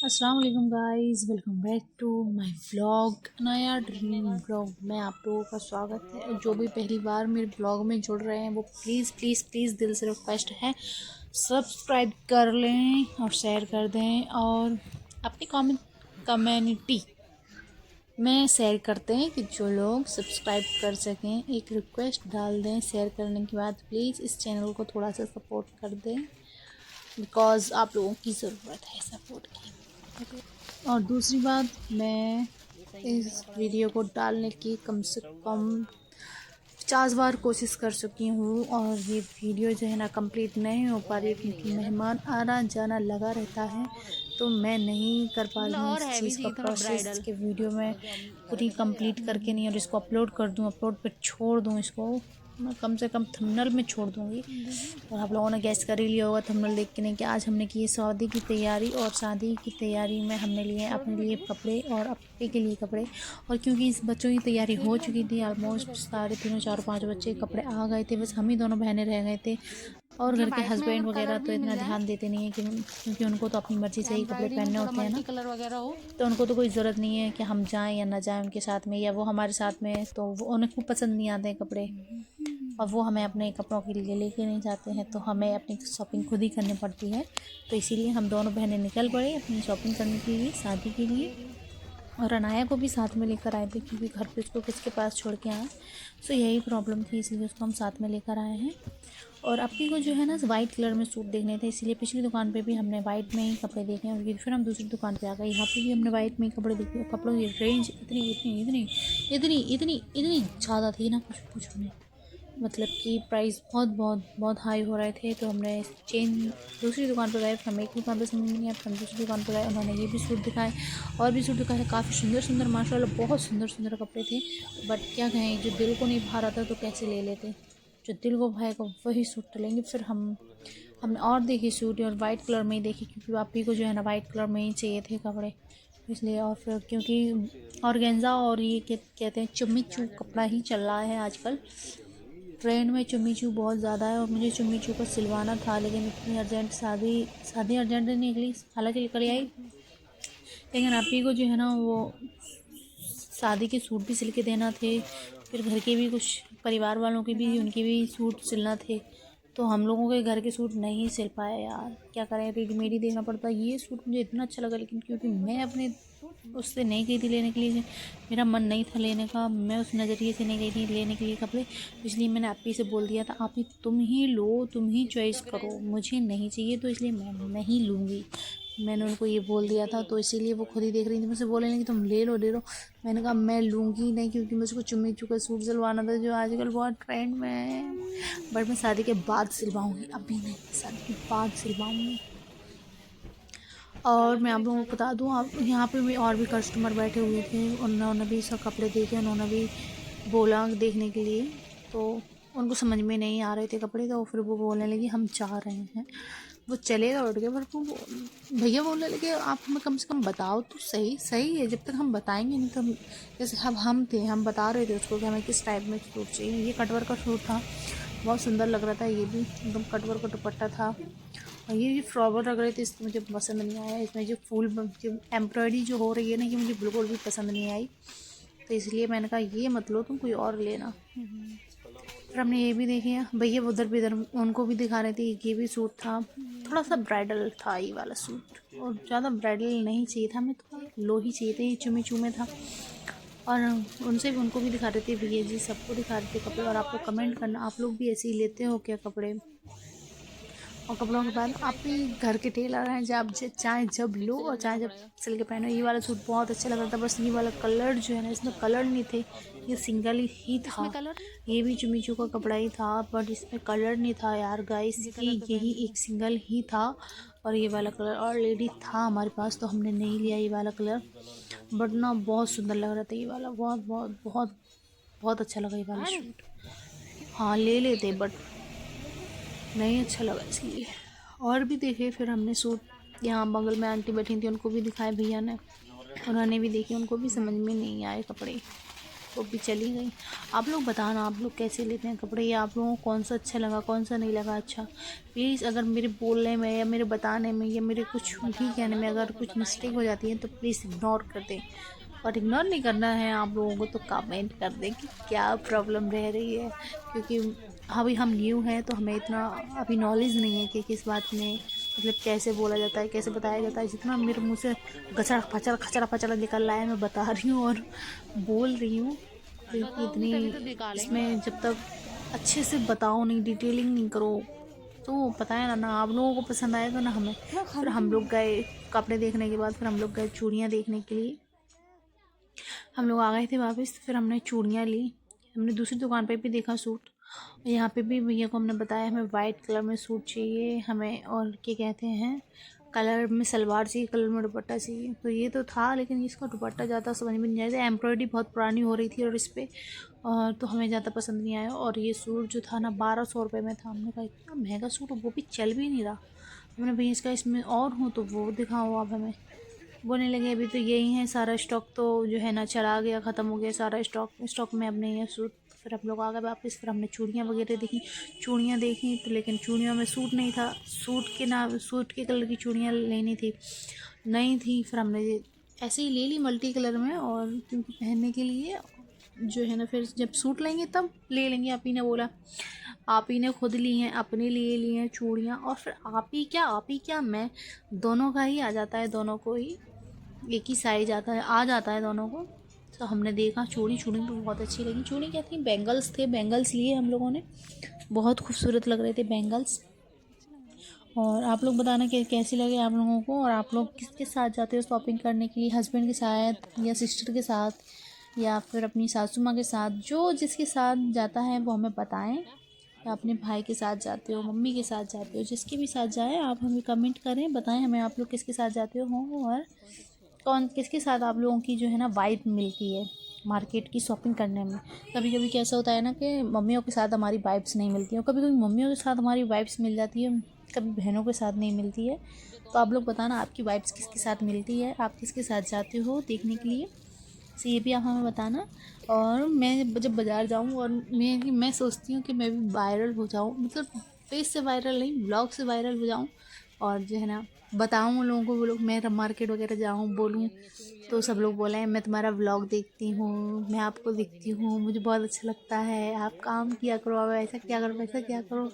अस्सलाम वालेकुम guys, welcome back to my vlog. नया ड्रीम व्लॉग में आप लोगों का स्वागत है। और जो भी पहली बार मेरे व्लॉग में जुड़ रहे हैं वो प्लीज़ प्लीज़ प्लीज़ दिल से रिक्वेस्ट है, सब्सक्राइब कर लें और शेयर कर दें और अपनी कम्युनिटी में शेयर करते हैं कि जो लोग सब्सक्राइब कर सकें। एक रिक्वेस्ट डाल दें शेयर करने के बाद, प्लीज़ इस चैनल को थोड़ा सा सपोर्ट कर दें बिकॉज़ आप लोगों की ज़रूरत है सपोर्ट की। और दूसरी बात, मैं इस वीडियो को डालने की कम से कम 50 बार कोशिश कर चुकी हूँ और ये वीडियो जो है ना कंप्लीट नहीं हो पा रही है क्योंकि मेहमान आना जाना लगा रहता है, तो मैं नहीं कर पा रही हूँ इस चीज़ का प्रोसेस कि वीडियो में पूरी कंप्लीट करके नहीं और इसको अपलोड कर दूँ, अपलोड पे छोड़ दूँ इसको। मैं कम से कम थंबनेल में छोड़ दूँगी। और आप लोगों ने गैस कर ही लिया होगा थंबनेल देख के नहीं कि आज हमने की शादी की तैयारी, और शादी की तैयारी में हमने लिए अपने लिए कपड़े और अपने के लिए कपड़े। और क्योंकि इस बच्चों की तैयारी हो चुकी थी, ऑलमोस्ट सारे तीनों 4-5 बच्चे कपड़े आ गए थे, बस हम ही दोनों बहनें रह गए थे। और घर के हस्बैंड वगैरह तो इतना ध्यान देते नहीं है कि क्योंकि उनको तो अपनी मर्ज़ी से ही कपड़े पहनने होते हैं ना, कलर वगैरह हो तो उनको तो कोई ज़रूरत नहीं है कि हम जाएं या ना जाएं उनके साथ में, या वो हमारे साथ में, तो वो उनको पसंद नहीं आते हैं कपड़े और वो हमें अपने कपड़ों के लिए लेके नहीं जाते हैं, तो हमें अपनी शॉपिंग खुद ही करनी पड़ती है। तो इसीलिए हम दोनों बहनें निकल पड़े अपनी शॉपिंग करने के लिए शादी के लिए। और अनाया को भी साथ में लेकर आए थे क्योंकि घर पे उसको किसके पास छोड़ के आए, सो यही प्रॉब्लम थी, इसलिए उसको हम साथ में लेकर आए हैं। और अपनी को जो है ना वाइट कलर में सूट देखने थे, इसलिए पिछली दुकान पे भी हमने वाइट में ही कपड़े देखे और फिर हम दूसरी दुकान पे आ गए, यहाँ पे भी हमने वाइट में ही कपड़े देखे। कपड़ों की रेंज इतनी इतनी इतनी इतनी इतनी इतनी ज़्यादा थी ना, कुछ पूछो नहीं। मतलब कि प्राइस बहुत बहुत बहुत हाई हो रहे थे, तो हमने चेंज दूसरी दुकान पर गए। फिर हमें एक दुकान पर समझ नहीं आया, फिर हम दूसरी दुकान पर गए, उन्होंने ये भी सूट दिखाए और भी सूट दिखाए, काफ़ी सुंदर सुंदर माशाल्लाह बहुत सुंदर सुंदर कपड़े थे। बट क्या कहें, जो दिल को नहीं भा रहा था तो कैसे ले लेते, जो दिल को भाएगा वही सूट तो लेंगे। फिर हमने और देखे सूट और वाइट कलर में ही देखे क्योंकि वापी को जो है ना वाइट कलर में ही चाहिए थे कपड़े, इसलिए। और फिर क्योंकि ऑर्गेन्जा और ये कहते हैं चुम्मी चू कपड़ा ही चल रहा है आजकल ट्रेंड में, चुम्मी चू बहुत ज़्यादा है और मुझे चुम्मी चू को सिलवाना था, लेकिन इतनी अर्जेंट शादी अर्जेंट नहीं निकली, हालांकि निकल आई। लेकिन आप ही को जो है ना वो शादी के सूट भी सिल के देना थे, फिर घर के भी कुछ परिवार वालों के भी उनके भी सूट सिलना थे, तो हम लोगों के घर के सूट नहीं सिल पाए यार, क्या करें, रेडीमेड ही देखना पड़ता। ये सूट मुझे इतना अच्छा लगा, लेकिन क्योंकि मैं अपने उससे नहीं गई थी लेने के लिए, मेरा मन नहीं था लेने का, मैं उस नज़रिए से नहीं गई थी लेने के लिए कपड़े, इसलिए मैंने आप ही से बोल दिया था आप ही तुम ही लो, तुम ही चॉइस करो, मुझे नहीं चाहिए, तो इसलिए मैं नहीं लूँगी। मैंने उनको ये बोल दिया था, तो इसीलिए वो खुद ही देख रही थी, मुझसे बोलने लगी तुम ले लो ले लो। मैंने कहा मैं लूँगी नहीं, क्योंकि मुझको चुम्मी चुका सूट सिलवाना था जो आजकल बहुत ट्रेंड में है, बट मैं शादी के बाद सिलवाऊँगी, अभी नहीं, शादी के बाद सिलवाऊँगी। और मैं आप लोगों को बता दूँ, आप यहाँ पे भी और भी कस्टमर बैठे हुए थे, उन्होंने भी सब कपड़े देखे, उन्होंने भी बोला देखने के लिए, तो उनको समझ में नहीं आ रहे थे कपड़े, तो फिर वो बोलने लगी हम जा रहे हैं। वो चलेगा उठ के, पर वो भैया बोलने लगे आप हमें कम से कम बताओ तो सही सही है, जब तक हम बताएंगे नहीं तो जैसे अब हम थे, हम बता रहे थे उसको कि हमें किस टाइप में सूट चाहिए। ये कटवर का सूट था, बहुत सुंदर लग रहा था, ये भी एकदम कटवर का दुपट्टा था। और ये जो फ्लावर लग रहे थे इसमें मुझे पसंद नहीं आया, इसमें जो फूल जो एम्ब्रॉयडरी जो हो रही है ना, ये मुझे बिल्कुल भी पसंद नहीं आई, तो इसलिए मैंने कहा ये मत लो, तुम कोई और लेना। फिर हमने ये भी देखे, भैया उधर भी इधर उनको भी दिखा रहे थे, ये भी सूट था, थोड़ा सा ब्राइडल था ये वाला सूट, और ज़्यादा ब्राइडल नहीं चाहिए था, हमें थोड़ा लो ही चाहिए थे, ये चुमे चुमे था। और उनसे भी उनको भी दिखा रहे थे भैया जी, सबको दिखा रहे थे कपड़े। और आप लोग कमेंट करना, आप लोग भी ऐसे ही लेते हो क्या कपड़े? और कपड़ों के बाद आप भी घर के टेलर हैं, जब चाहे जब लो और चाहे जब सिल के पहनो। ये वाला सूट बहुत अच्छा लग रहा था, बस ये वाला कलर जो है ना, इसमें कलर नहीं थे, ये सिंगल ही था। ये भी चुमीचू का कपड़ा ही था, बट इसमें कलर नहीं था यार गाइस, ये यही एक सिंगल ही था। और ये वाला कलर ऑलरेडी था हमारे पास, तो हमने नहीं लिया ये वाला कलर, बट ना बहुत सुंदर लग रहा था ये वाला, बहुत बहुत बहुत बहुत अच्छा लगा ये वाला सूट। हाँ ले लेते, बट नहीं अच्छा लगा इसलिए। और भी देखे फिर हमने सूट, यहाँ बगल में आंटी बैठी थी, उनको भी दिखाए भैया ने, उन्होंने भी देखे, उनको भी समझ में नहीं आए कपड़े। वो भी चली गई। आप लोग बताना आप लोग कैसे लेते हैं कपड़े, या आप लोगों को कौन सा अच्छा लगा, कौन सा नहीं लगा अच्छा। प्लीज़ अगर मेरे बोलने में या मेरे बताने में या मेरे कुछ भी कहने में अगर कुछ मिस्टेक हो जाती है तो प्लीज़ इग्नोर कर दें। और इग्नोर नहीं करना है आप लोगों को तो कमेंट कर दें कि क्या प्रॉब्लम रह रही है, क्योंकि अभी हम न्यू हैं तो हमें इतना अभी नॉलेज नहीं है कि किस बात में मतलब कैसे बोला जाता है, कैसे बताया जाता है। जितना मेरे मुँह से गचड़ा फचड़ा खचड़ा फचड़ा निकल रहा है मैं बता रही हूँ और बोल रही हूँ, क्योंकि इतनी इसमें जब तक अच्छे से बताओ नहीं, डिटेलिंग नहीं करो तो पता है ना आप लोगों को पसंद आएगा ना हमें। फिर हम लोग गए कपड़े देखने के बाद, फिर हम लोग गए चूड़ियाँ देखने के लिए। हम लोग आ गए थे वापस, फिर हमने चूड़ियाँ ली। हमने दूसरी दुकान पे भी देखा सूट, यहाँ पे भी भैया को हमने बताया हमें वाइट कलर में सूट चाहिए हमें, और क्या कहते हैं कलर में सलवार चाहिए, कलर में दुपट्टा चाहिए। तो ये तो था लेकिन इसका दुपट्टा ज़्यादा समझ में नहीं आया, एम्ब्रॉयडरी बहुत पुरानी हो रही थी और इस पर और तो हमें ज़्यादा पसंद नहीं आया। और ये सूट जो था ना 1200 रुपये में था। हमने कहा इतना महंगा सूट, वो भी चल भी नहीं रहा। हमने भैया इसका इसमें और हो तो वो दिखाओ आप हमें। बोलने लगे अभी तो यही है सारा स्टॉक, तो जो है ना चला गया, ख़त्म हो गया सारा स्टॉक में अब नहीं है सूट। फिर हम लोग आ गए वापस, फिर हमने चूड़ियाँ वगैरह देखी, चूड़ियाँ देखी तो लेकिन चूड़ियों में सूट नहीं था। सूट के कलर की चूड़ियाँ लेनी थी, नहीं थी। फिर हमने ऐसे ही ले ली मल्टी कलर में, और क्योंकि पहनने के लिए जो है ना फिर जब सूट लेंगे तब ले लेंगे। आप ही ने बोला, आप ही ने खुद ली हैं, अपने लिए ली हैं चूड़ियाँ। और फिर आप ही क्या मैं दोनों का ही आ जाता है, दोनों को ही एक ही साइज आ जाता है दोनों को। तो हमने देखा चूड़ी तो बहुत अच्छी लगी। चूड़ी क्या थी, बैंगल्स थे, बैंगल्स लिए हम लोगों ने, बहुत खूबसूरत लग रहे थे बैंगल्स। और आप लोग बताना कि कैसे लगे आप लोगों को, और आप लोग किसके साथ जाते हो शॉपिंग करने के लिए, हस्बैंड के साथ या सिस्टर के साथ या फिर अपनी सासू माँ के साथ। जो जिसके साथ जाता है वो हमें बताएं, या अपने भाई के साथ जाते हो, मम्मी के साथ जाते हो, जिसके भी साथ जाए आप हमें कमेंट करें, बताएं हमें आप लोग किसके साथ जाते हो और कौन किसके साथ आप लोगों की जो है ना वाइब मिलती है मार्केट की शॉपिंग करने में। कभी कभी कैसा होता है ना कि मम्मियों के साथ हमारी वाइब्स नहीं मिलती हैं, कभी कभी मम्मियों के साथ हमारी वाइब्स मिल जाती है, कभी बहनों के साथ नहीं मिलती है। तो आप लोग बताना आपकी वाइब्स किसके साथ मिलती है, आप किसके साथ जाते हो देखने के लिए, तो ये भी आप हमें बताना। और मैं जब बाज़ार जाऊँ और मैं सोचती हूँ कि मैं भी वायरल हो जाऊँ, मतलब फेस से वायरल नहीं, ब्लॉग से वायरल हो जाऊँ, और जो है ना बताऊँ लोगों को, वो लोग मैं मार्केट वगैरह जाऊँ बोलूँ तो सब लोग बोलें मैं तुम्हारा व्लॉग देखती हूँ, मैं आपको देखती हूँ, मुझे बहुत अच्छा लगता है, आप काम किया करो, आप ऐसा किया करो, वैसा किया करो,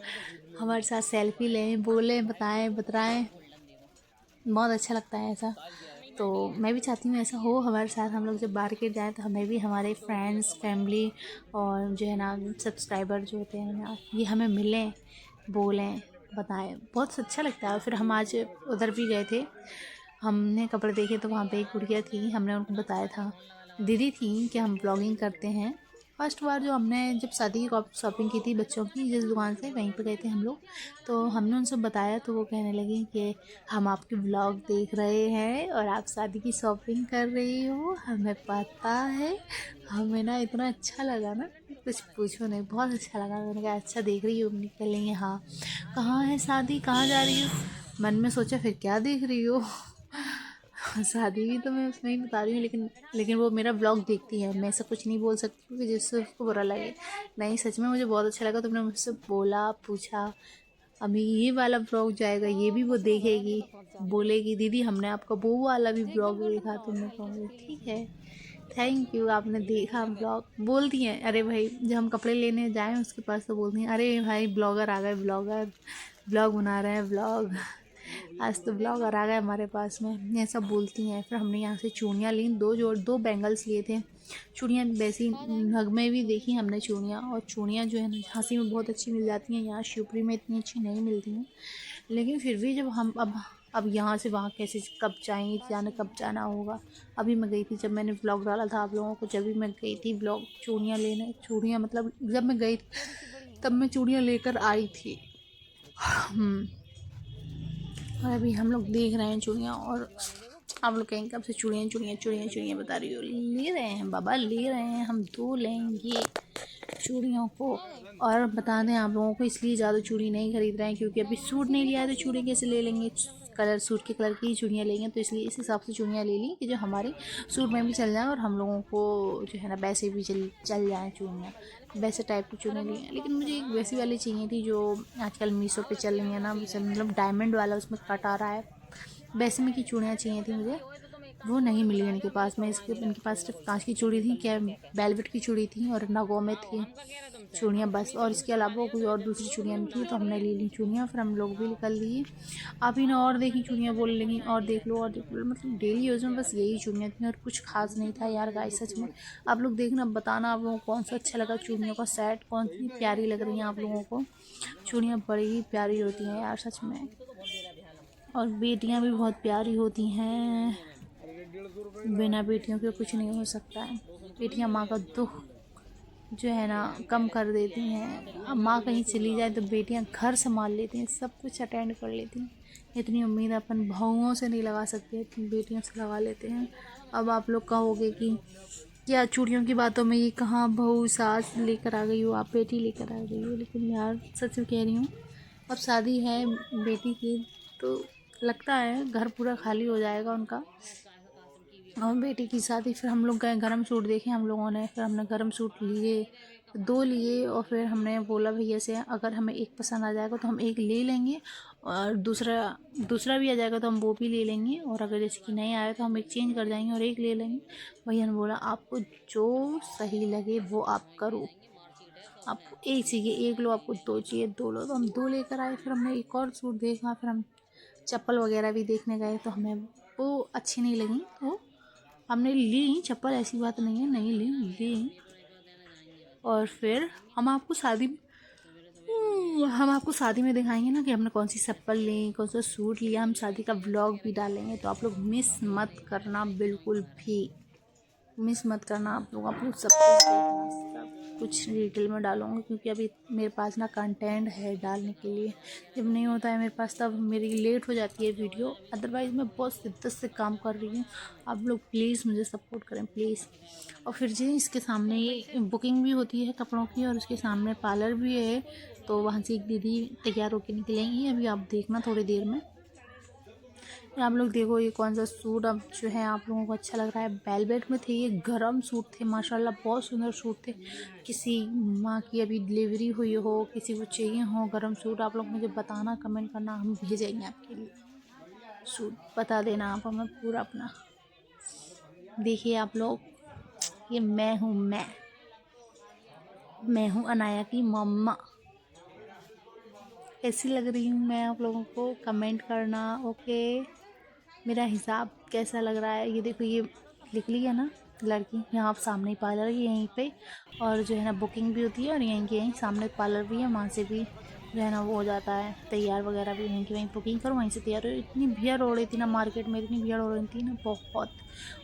हमारे साथ सेल्फी लें, बोलें, बतराएं। बहुत अच्छा लगता है ऐसा। तो मैं भी चाहती हूँ ऐसा हो हमारे साथ, हम लोग जब मार्केट जाएँ तो हमें भी हमारे फ्रेंड्स, फैमिली और जो है ना सब्सक्राइबर जो होते हैं ना ये हमें मिलें, बोलें, बताएं, बहुत अच्छा लगता है। फिर हम आज उधर भी गए थे, हमने कपड़े देखे तो वहाँ पे एक गुड़िया थी, हमने उनको बताया था, दीदी थी कि हम ब्लॉगिंग करते हैं। फर्स्ट बार जो हमने जब शादी की शॉपिंग की थी बच्चों की, जिस दुकान से वहीं पे गए थे हम लोग, तो हमने उनसे बताया तो वो कहने लगी कि हम आपके ब्लॉग देख रहे हैं और आप शादी की शॉपिंग कर रही हो, हमें पता है। हमें ना इतना अच्छा लगा ना, कुछ पूछो नहीं, बहुत अच्छा लगा। मैंने कहा अच्छा देख रही हो, निकलेंगे हाँ, कहाँ है शादी, कहाँ जा रही हो। मन में सोचा फिर क्या देख रही हो शादी भी तो मैं उसमें ही बता रही हूँ, लेकिन वो मेरा ब्लॉग देखती है, मैं ऐसा कुछ नहीं बोल सकती क्योंकि जिससे उसको बुरा लगे। नहीं सच में मुझे बहुत अच्छा लगा, तुमने मुझसे बोला, पूछा। अभी ये वाला ब्लॉग जाएगा, ये भी वो देखेगी, बोलेगी दीदी हमने आपका वो वाला भी ब्लॉग देखा। तुमने कहोगे ठीक है, थैंक यू, आपने देखा ब्लॉग। बोलती हैं अरे भाई जब हम कपड़े लेने जाएं उसके पास तो बोलती हैं अरे भाई ब्लॉगर आ गए, ब्लॉग बना रहे हैं ब्लॉग, आज तो ब्लॉगर आ गए हमारे पास में, ये सब बोलती हैं। फिर हमने यहाँ से चूड़ियाँ ली, दो बैंगल्स लिए थे। चूड़ियाँ वैसी नग में भी देखी हमने चूड़ियाँ, और चूड़ियाँ जो है ना झांसी में बहुत अच्छी मिल जाती हैं, यहाँ शिवपुरी में इतनी अच्छी नहीं मिलती हैं। लेकिन फिर भी जब हम अब यहाँ से वहाँ कैसे कब जाना होगा। अभी मैं गई थी, जब मैंने ब्लॉग डाला था आप लोगों को, जब भी मैं गई थी ब्लॉग चूड़ियाँ लेने, चूड़ियाँ मतलब जब मैं गई तब मैं चूड़ियाँ लेकर आई थी। और अभी हम लोग देख रहे हैं चूड़ियाँ, और आप लोग कहेंगे कब से चूड़ियाँ बता रही हो। ले रहे हैं बाबा, ले रहे हैं, हम दो लेंगे चूड़ियों को। और बता दें आप लोगों को, इसलिए ज़्यादा चूड़ी नहीं खरीद रहे हैं क्योंकि अभी सूट नहीं लिया है तो चूड़ी कैसे ले लेंगे। कलर सूट के कलर की चूड़ियाँ लेंगे, तो इसलिए इस हिसाब से चूड़ियाँ ले ली कि जो हमारे सूट में भी चल जाए और हम लोगों को जो है ना वैसे भी चल जाए चूड़ियाँ, वैसे टाइप की चूड़ियाँ ली हैं। लेकिन मुझे एक वैसी वाली चाहिए थी जो आजकल मीशो पे चल रही है ना, मतलब डायमंड वाला उसमें कट आ रहा है, वैसे में की चूड़ियाँ चाहिए थी मुझे, वो नहीं मिली इनके पास में। इनके पास सिर्फ कांच की चूड़ी थी, क्या वेलवेट की चूड़ी थी और नगों में थी चूड़ियाँ बस, और इसके अलावा कोई और दूसरी चूड़ियाँ नहीं थी। तो हमने ले ली चूड़ियाँ, फिर हम लोग भी निकल लिए। आप ही ना और देखी चूड़ियाँ बोल लेंगी और देख लो और देख लो, मतलब डेली यूज़ में बस यही चूड़ियाँ थी और कुछ खास नहीं था यार गाइस सच में। आप लोग देखना, बताना आप लोगों को कौन सा अच्छा लगा चूड़ियों का सेट, कौन सी प्यारी लग रही हैं आप लोगों को। चूड़ियाँ बड़ी ही प्यारी होती हैं यार सच में, और बेटियाँ भी बहुत प्यारी होती हैं, बिना बेटियों के कुछ नहीं हो सकता है। बेटियाँ माँ का दुख जो है ना कम कर देती हैं। अब माँ कहीं चली जाए तो बेटियां घर संभाल लेती हैं, सब कुछ अटेंड कर लेती हैं। इतनी उम्मीद अपन बहुओं से नहीं लगा सकते, इतनी बेटियों से लगा लेते हैं। अब आप लोग कहोगे कि क्या चूड़ियों की बातों में ये कहाँ बहू सास लेकर आ गई हो, आप बेटी लेकर आ गई हो। लेकिन यार सच में कह रही हूँ, अब शादी है बेटी की तो लगता है घर पूरा खाली हो जाएगा उनका। और बेटी की शादी, फिर हम लोग गए गर्म सूट देखे हम लोगों ने, फिर हमने गर्म सूट लिए, 2 लिए, और फिर हमने बोला भैया से अगर हमें एक पसंद आ जाएगा तो हम एक ले लेंगे, और दूसरा भी आ जाएगा तो हम वो भी ले लेंगे, और अगर जैसे कि नहीं आया तो हम एक्सचेंज कर जाएंगे और एक ले लेंगे। भैया ने बोला आपको जो सही लगे वो आप करो, आपको एक चाहिए एक लो, आपको 2 चाहिए 2 लो। तो हम 2 लेकर आए। फिर हमने एक और सूट देखा, फिर हम चप्पल वगैरह भी देखने गए तो हमें वो अच्छी नहीं लगी, तो हमने ली चप्पल, ऐसी बात नहीं है नहीं ली। और फिर हम आपको शादी में दिखाएंगे ना कि हमने कौन सी चप्पल ली, कौन सा सूट लिया, हम शादी का व्लॉग भी डालेंगे, तो आप लोग मिस मत करना, बिल्कुल भी मिस मत करना। आप लोग सब कुछ देखना, सब कुछ डिटेल में डालूंगा, क्योंकि अभी मेरे पास ना कंटेंट है डालने के लिए। जब नहीं होता है मेरे पास तब मेरी लेट हो जाती है वीडियो, अदरवाइज़ मैं बहुत शिद्दत से काम कर रही हूँ। आप लोग प्लीज़ मुझे सपोर्ट करें प्लीज़। और फिर जी इसके सामने ये बुकिंग भी होती है कपड़ों की, और उसके सामने पार्लर भी है, तो वहाँ से एक दीदी तैयार होकर निकलेंगी, अभी आप देखना थोड़ी देर में। आप लोग देखो ये कौन सा सूट अब जो है आप लोगों को अच्छा लग रहा है। वेलवेट में थे, ये गरम सूट थे माशाल्लाह, बहुत सुंदर सूट थे। किसी माँ की अभी डिलीवरी हुई हो, किसी को चाहिए हो गरम सूट, आप लोग मुझे बताना, कमेंट करना, हम भेजेंगे आपके लिए सूट। बता देना आप हमें पूरा अपना। देखिए आप लोग, ये मैं हूँ अनाया की मम्मा। कैसी लग रही हूँ मैं आप लोगों को कमेंट करना। ओके, मेरा हिसाब कैसा लग रहा है। ये देखो ये लिख लिया ना लड़की, यहाँ आप सामने ही पार्लर है यहीं पे, और जो है ना बुकिंग भी होती है, और यहीं के यहीं सामने पार्लर भी है, वहाँ से भी जो है ना वो हो जाता है तैयार वगैरह भी, वहीं की वहीं बुकिंग करो वहीं से तैयार हो। इतनी भीड़ हो रही थी ना मार्केट में, इतनी भीड़ हो रही थी ना बहुत।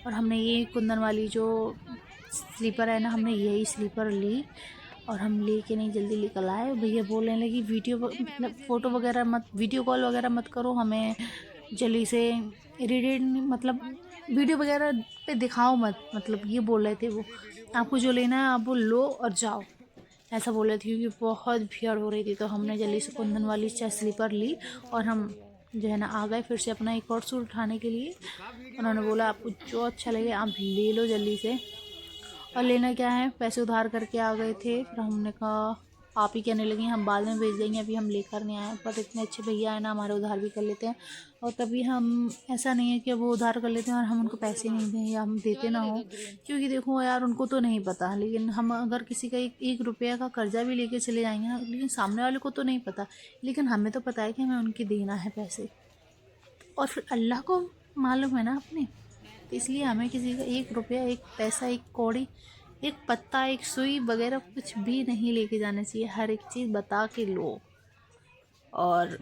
और हमने ये कुंदन वाली जो स्लीपर है ना, हमने यही स्लीपर ली, और हम लेके नहीं जल्दी निकल आए। भैया बोलने लगी वीडियो मतलब फ़ोटो वगैरह मत, वीडियो कॉल वगैरह मत करो हमें, जल्दी से इरिटेट मतलब वीडियो वगैरह पे दिखाओ मत, मतलब ये बोल रहे थे वो। आपको जो लेना है आप वो लो और जाओ, ऐसा बोल रहे थे, क्योंकि बहुत भीड़ हो रही थी। तो हमने जल्दी से कुंदन वाली चाहे स्लीपर ली, और हम जो है ना आ गए फिर से अपना एक और सूट उठाने के लिए। उन्होंने बोला आपको जो अच्छा लगे आप ले लो जल्दी से। और लेना क्या है, पैसे उधार करके आ गए थे। फिर हमने कहा आप ही कहने लगी हम बाद में भेज देंगे, अभी हम लेकर नहीं आए। पर इतने अच्छे भैया है ना, हमारे उधार भी कर लेते हैं, और कभी हम ऐसा नहीं है कि वो उधार कर लेते हैं और हम उनको पैसे नहीं दें या हम देते ना हो। क्योंकि देखो यार उनको तो नहीं पता, लेकिन हम अगर किसी का एक रुपये का कर्जा भी लेके चले जाएंगे ना, लेकिन सामने वाले को तो नहीं पता, लेकिन हमें तो पता है कि हमें उनके देना है पैसे, और फिर अल्लाह को मालूम है ना अपने। तो इसलिए हमें किसी का एक रुपया, एक पैसा, एक कौड़ी, एक पत्ता, एक सुई वगैरह कुछ भी नहीं लेके जाना चाहिए। हर एक चीज़ बता के लो, और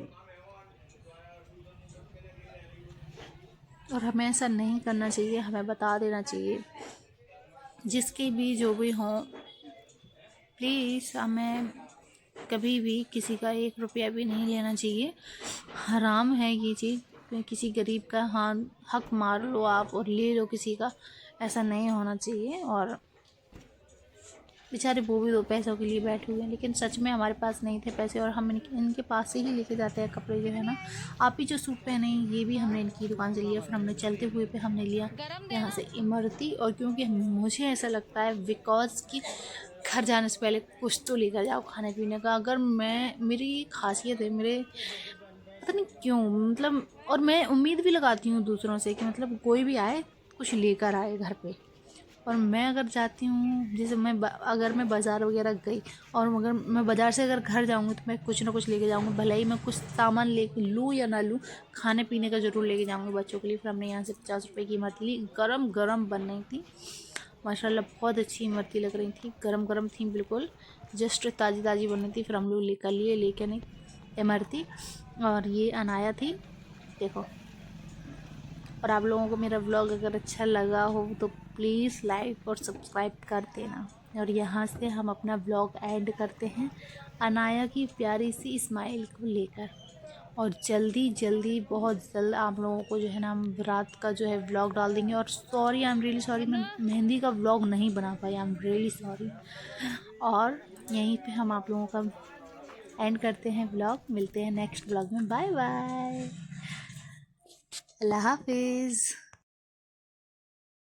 हमें ऐसा नहीं करना चाहिए, हमें बता देना चाहिए। जिसके भी जो भी हों, प्लीज़ हमें कभी भी किसी का एक रुपया भी नहीं लेना चाहिए। हराम है ये चीज़, किसी गरीब का हाँ हक मार लो आप और ले लो किसी का, ऐसा नहीं होना चाहिए। और बेचारे वो भी 2 पैसों के लिए बैठे हुए हैं, लेकिन सच में हमारे पास नहीं थे पैसे और हम इनके पास से ही लेके जाते हैं कपड़े जो है ना। आप ही जो सूट पहने हैं ये भी हमने इनकी दुकान से लिया, फिर हमने चलते हुए पे हमने लिया यहाँ से इमरती। और क्योंकि मुझे ऐसा लगता है बिकॉज कि घर जाने से पहले कुछ तो लेकर जाओ खाने पीने का। अगर मेरी खासियत है, मेरे पता नहीं क्यों मतलब, और मैं उम्मीद भी लगाती हूँ दूसरों से कि मतलब कोई भी आए कुछ लेकर आए घर पे। और मैं अगर जाती हूँ, जैसे अगर मैं बाज़ार वगैरह गई और अगर मैं बाज़ार से अगर घर जाऊँगी तो मैं कुछ ना कुछ लेके जाऊँगी, भले ही मैं कुछ सामान ले लूँ या ना लूँ, खाने पीने का ज़रूर लेके जाऊँगी बच्चों के लिए। फिर हमने यहाँ से 50 रुपये की इमरती ली, गरम गरम बन रही थी माशाल्लाह, बहुत अच्छी इमरती लग रही थी, गरम गरम थी बिल्कुल, जस्ट ताज़ी ताज़ी बन रही थी। फिर हम लोग लेके नहीं इमरती। और ये अनाया थी देखो। और आप लोगों को मेरा व्लॉग अगर अच्छा लगा हो तो प्लीज़ लाइक और सब्सक्राइब कर देना। और यहाँ से हम अपना व्लॉग एंड करते हैं अनाया की प्यारी सी स्माइल को लेकर। और जल्दी जल्दी बहुत जल्द आप लोगों को जो है ना हम रात का जो है व्लॉग डाल देंगे। और sorry, I am really sorry, मैं मेहंदी का व्लॉग नहीं बना पाई, आई एम रियली सॉरी। और यहीं पे हम आप लोगों का एंड करते हैं व्लॉग। मिलते हैं नेक्स्ट व्लॉग में। बाय बाय, अल्लाह हाफिज़।